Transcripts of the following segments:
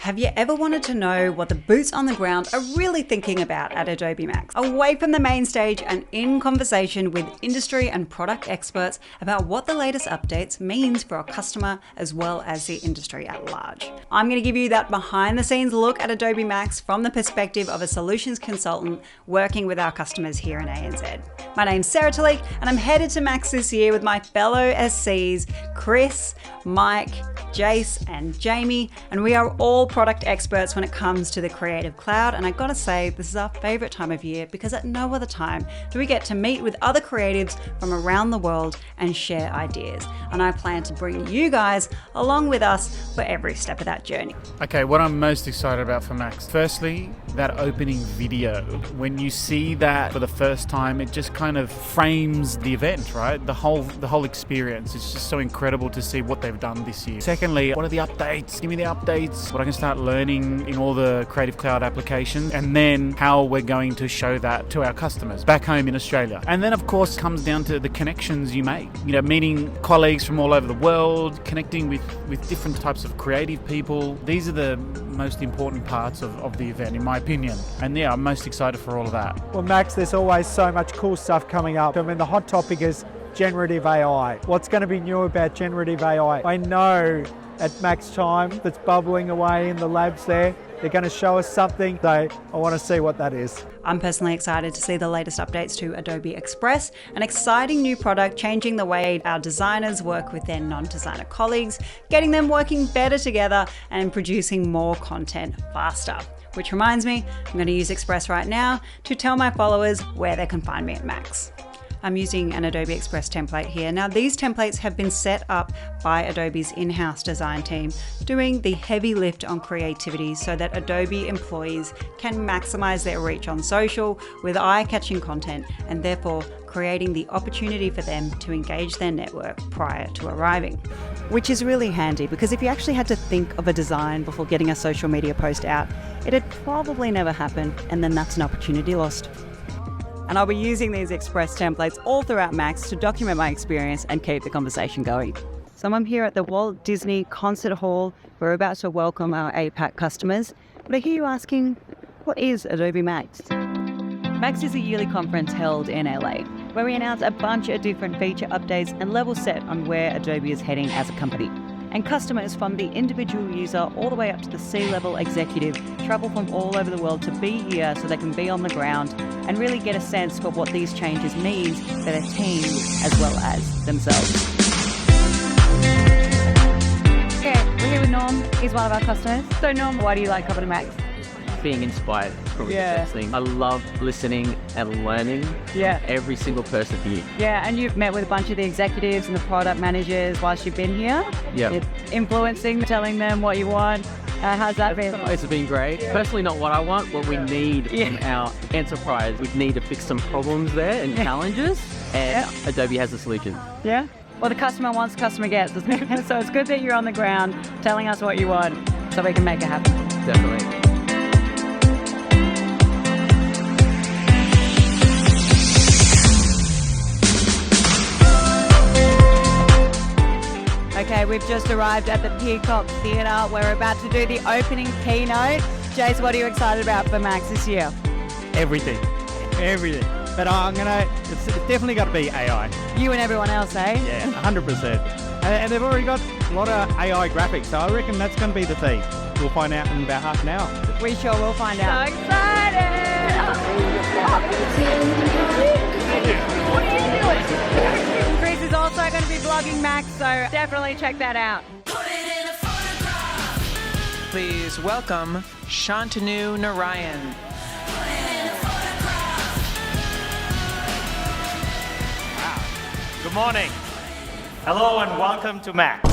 Have you ever wanted to know what the boots on the ground are really thinking about at Adobe Max? Away from the main stage and in conversation with industry and product experts about what the latest updates means for our customer as well as the industry at large. I'm going to give you that behind the scenes look at Adobe Max from the perspective of a solutions consultant working with our customers here in ANZ. My name's Sarah Talik and I'm headed to Max this year with my fellow SCs, Chris, Mike, Jace and Jamie, and we are all product experts when it comes to the Creative Cloud. And I gotta say, this is our favorite time of year because at no other time do we get to meet with other creatives from around the world and share ideas. And I plan to bring you guys along with us for every step of that journey. Okay, what I'm most excited about for Max, firstly, that opening video. When you see that for the first time, it just kind of frames the event, right? The whole experience. It's just so incredible to see what they've done this year. Secondly, what are the updates? Give me the updates, what I can start learning in all the Creative Cloud applications, and then how we're going to show that to our customers back home in Australia. And then of course comes down to the connections you make. You know, meeting colleagues from all over the world, connecting with different types of creative people. These are the most important parts of the event, in my opinion. And yeah, I'm most excited for all of that. Well, Max, there's always so much cool stuff coming up. I mean, the hot topic is generative AI. What's going to be new about generative AI? I know at Max time that's bubbling away in the labs there. They're going to show us something, so I want to see what that is. I'm personally excited to see the latest updates to Adobe Express, an exciting new product changing the way our designers work with their non-designer colleagues, getting them working better together and producing more content faster. Which reminds me, I'm going to use Express right now to tell my followers where they can find me at Max. I'm using an Adobe Express template here. Now these templates have been set up by Adobe's in-house design team, doing the heavy lift on creativity so that Adobe employees can maximize their reach on social with eye-catching content and therefore creating the opportunity for them to engage their network prior to arriving. Which is really handy because if you actually had to think of a design before getting a social media post out, it'd probably never happen, and then that's an opportunity lost. And I'll be using these Express templates all throughout Max to document my experience and keep the conversation going. So I'm here at the Walt Disney Concert Hall. We're about to welcome our APAC customers. But I hear you asking, what is Adobe Max? Max is a yearly conference held in LA, where we announce a bunch of different feature updates and level set on where Adobe is heading as a company. And customers from the individual user all the way up to the C-level executive travel from all over the world to be here so they can be on the ground and really get a sense for what these changes mean for their team as well as themselves. Okay, we're here with Norm. He's one of our customers. So Norm, why do you like coming to Max? Being inspired is probably the best thing. I love listening and learning from every single person here. Yeah, and you've met with a bunch of the executives and the product managers whilst you've been here. Yeah. Influencing, telling them what you want. How's that been? It's been great. Personally, not what I want, what we need from our enterprise. We need to fix some problems there and challenges, and Adobe has a solution. Yeah? Well, the customer wants, customer gets. So it's good that you're on the ground telling us what you want so we can make it happen. Definitely. Okay, we've just arrived at the Peacock Theatre. We're about to do the opening keynote. Jace, what are you excited about for Max this year? Everything. But it's definitely got to be AI. You and everyone else, eh? Yeah, 100%. And they've already got a lot of AI graphics, so I reckon that's going to be the theme. We'll find out in about half an hour. We sure will find out. So excited! What are you doing? Chris is also going to be vlogging Max, so definitely check that out. Please welcome Shantanu Narayan. Good morning. Hello and welcome to Max.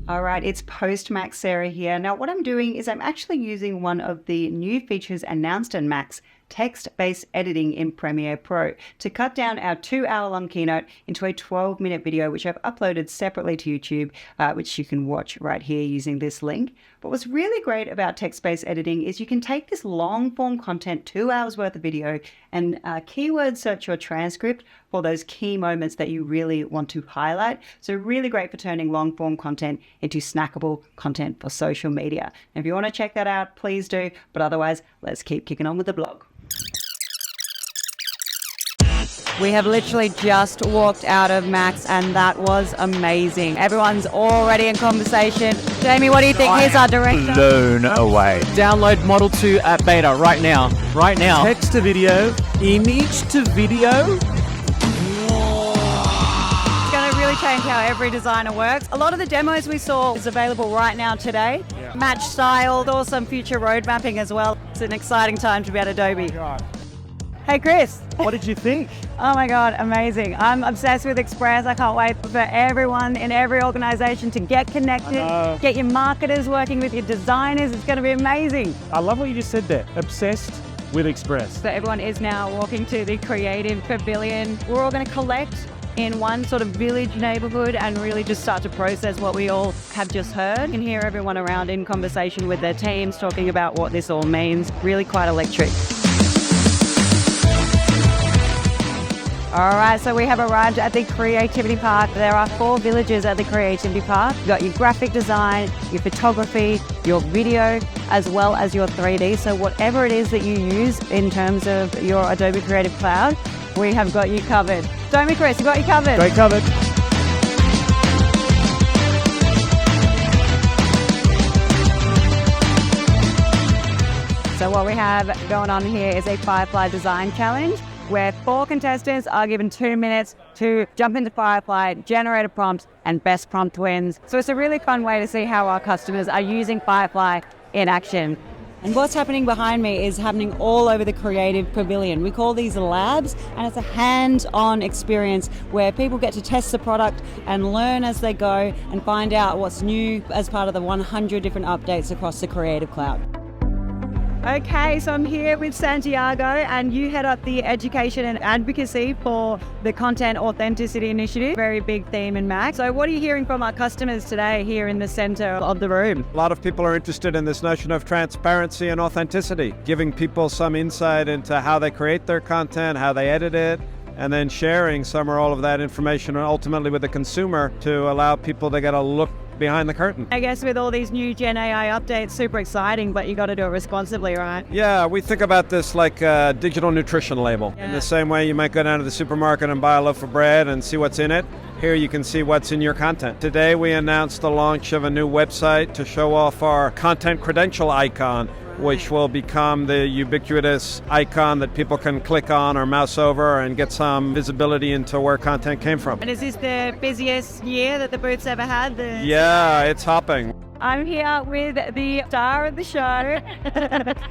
All right, it's post-Max Sarah here. Now what I'm doing is I'm actually using one of the new features announced in Max text-based editing in Premiere Pro to cut down our 2-hour-long keynote into a 12-minute video, which I've uploaded separately to YouTube, which you can watch right here using this link. But what's really great about text-based editing is you can take this long-form content, 2 hours worth of video, and keyword search your transcript for those key moments that you really want to highlight. So really great for turning long-form content into snackable content for social media. And if you want to check that out, please do. But otherwise, let's keep kicking on with the blog. We have literally just walked out of Max and that was amazing. Everyone's already in conversation. Jamie, what do you think? Here's our director. Blown away. Download Model 2 at beta right now. Right now. Text to video, image to video. It's going to really change how every designer works. A lot of the demos we saw is available right now today. Yeah. Match style, or some future road mapping as well. It's an exciting time to be at Adobe. Oh, Hey Chris. what did you think? Oh my God, amazing. I'm obsessed with Express. I can't wait for everyone in every organization to get connected, get your marketers working with your designers. It's going to be amazing. I love what you just said there. Obsessed with Express. So everyone is now walking to the Creative Pavilion. We're all going to collect in one sort of village neighborhood and really just start to process what we all have just heard. You can hear everyone around in conversation with their teams talking about what this all means. Really quite electric. All right, so we have arrived at the Creativity Park. There are 4 villages at the Creativity Park. You've got your graphic design, your photography, your video, as well as your 3D. So whatever it is that you use in terms of your Adobe Creative Cloud, we have got you covered. Don't we, Chris? We've got you covered. Great covered. So what we have going on here is a Firefly Design Challenge, where 4 contestants are given 2 minutes to jump into Firefly, generate a prompt, and best prompt wins. So it's a really fun way to see how our customers are using Firefly in action. And what's happening behind me is happening all over the Creative Pavilion. We call these labs, and it's a hands-on experience where people get to test the product and learn as they go and find out what's new as part of the 100 different updates across the Creative Cloud. Okay, so I'm here with Santiago, and you head up the education and advocacy for the Content Authenticity Initiative. Very big theme in Mac. So what are you hearing from our customers today here in the center of the room? A lot of people are interested in this notion of transparency and authenticity, giving people some insight into how they create their content, how they edit it, and then sharing some or all of that information ultimately with the consumer to allow people to get a look behind the curtain. I guess with all these new Gen AI updates, super exciting, but you got to do it responsibly, right? Yeah, we think about this like a digital nutrition label. Yeah. In the same way you might go down to the supermarket and buy a loaf of bread and see what's in it. Here you can see what's in your content. Today we announced the launch of a new website to show off our content credential icon, which will become the ubiquitous icon that people can click on or mouse over and get some visibility into where content came from. And is this the busiest year that the booth's ever had? Yeah, it's hopping. I'm here with the star of the show.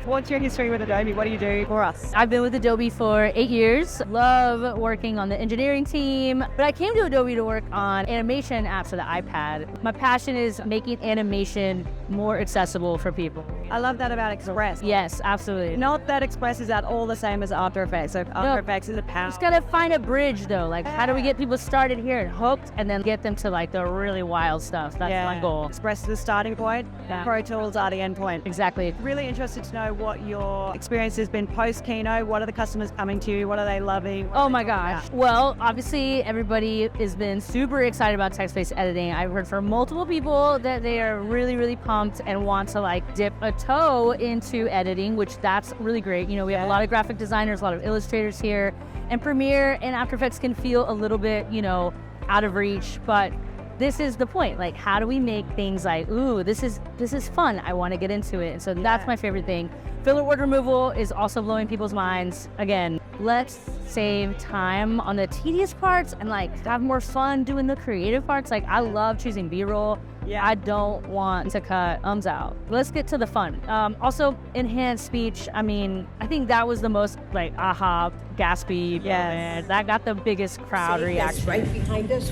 What's your history with Adobe? What do you do for us? I've been with Adobe for 8 years. Love working on the engineering team, but I came to Adobe to work on animation apps for the iPad. My passion is making animation more accessible for people. I love that about Express. Yes, absolutely. Not that Express is at all the same as After Effects. So After Effects is a power. Just gotta find a bridge though. Like, how do we get people started here and hooked, and then get them to like the really wild stuff? That's my goal. Express is the starting point. Yeah. Pro Tools are the end point. Exactly. Really interested to know what your experience has been post keynote. What are the customers coming to you? What are they loving? Oh my gosh. Well, obviously everybody has been super excited about text-based editing. I've heard from multiple people that they are really, really pumped and want to like dip a toe into editing, which that's really great. You know, we have a lot of graphic designers, a lot of illustrators here, and Premiere and After Effects can feel a little bit, you know, out of reach, but this is the point. Like, how do we make things like, ooh, this is fun, I want to get into it. And so that's my favorite thing. Filler word removal is also blowing people's minds. Again, let's save time on the tedious parts and like have more fun doing the creative parts. Like, I love choosing B-roll. Yeah. I don't want to cut ums out. Let's get to the fun. Also, enhanced speech. I mean, I think that was the most like aha, gaspy moment. That got the biggest crowd reaction. Right behind us.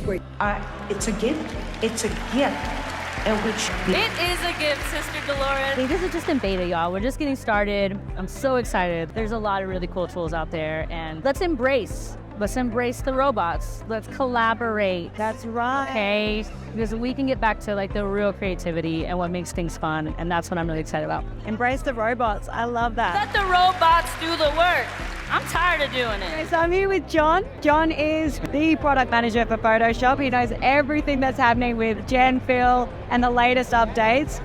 It's a gift. It's a gift. in which It is a gift, Sister Dolores. I think this is just in beta, y'all. We're just getting started. I'm so excited. There's a lot of really cool tools out there, and let's embrace the robots. Let's collaborate. That's right. Okay, because we can get back to like the real creativity and what makes things fun, and that's what I'm really excited about. Embrace the robots. I love that. Let the robots do the work. I'm tired of doing it. Okay, so I'm here with John. John is the product manager for Photoshop. He knows everything that's happening with Gen, Phil, and the latest updates.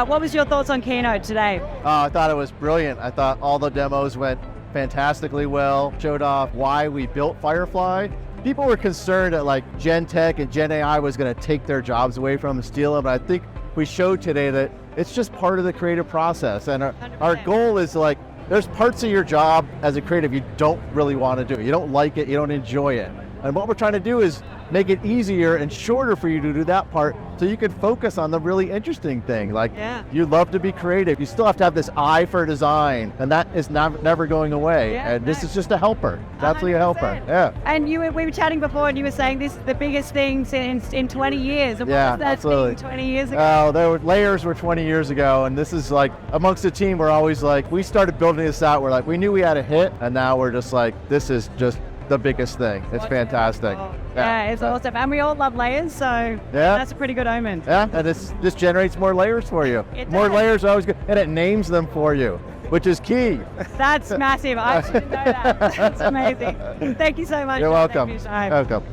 What was your thoughts on Keynote today? I thought it was brilliant. I thought all the demos went fantastically well, showed off why we built Firefly. People were concerned that like Gen Tech and Gen AI was going to take their jobs away from them, steal them, but I think we showed today that it's just part of the creative process, and our goal is like, there's parts of your job as a creative you don't really want to do. You don't like it, you don't enjoy it. And what we're trying to do is make it easier and shorter for you to do that part so you can focus on the really interesting thing. Like, you love to be creative. You still have to have this eye for design, and that is never going away. And this is just a helper. It's absolutely a helper. Yeah. And we were chatting before, and you were saying this is the biggest thing in 20 years. And what was that absolutely. thing 20 years ago? Layers were 20 years ago, and this is like, amongst the team, we're always like, we started building this out, we're like, we knew we had a hit, and now we're just like, this is just the biggest thing. It's fantastic. Yeah, it's awesome. And we all love layers, so that's a pretty good omen. Yeah, and this generates more layers for you. More layers are always good, and it names them for you, which is key. That's massive. I didn't know that. That's amazing. Thank you so much. You're welcome. Thank you, Shai. Welcome.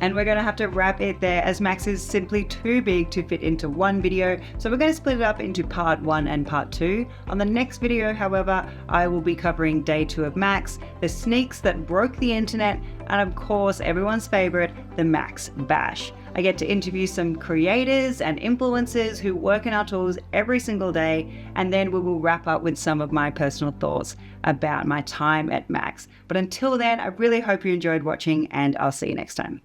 And we're going to have to wrap it there, as Max is simply too big to fit into one video. So we're going to split it up into part 1 and part 2. On the next video, however, I will be covering day 2 of Max, the sneaks that broke the internet, and of course, everyone's favorite, the Max Bash. I get to interview some creators and influencers who work in our tools every single day, and then we will wrap up with some of my personal thoughts about my time at Max. But until then, I really hope you enjoyed watching, and I'll see you next time.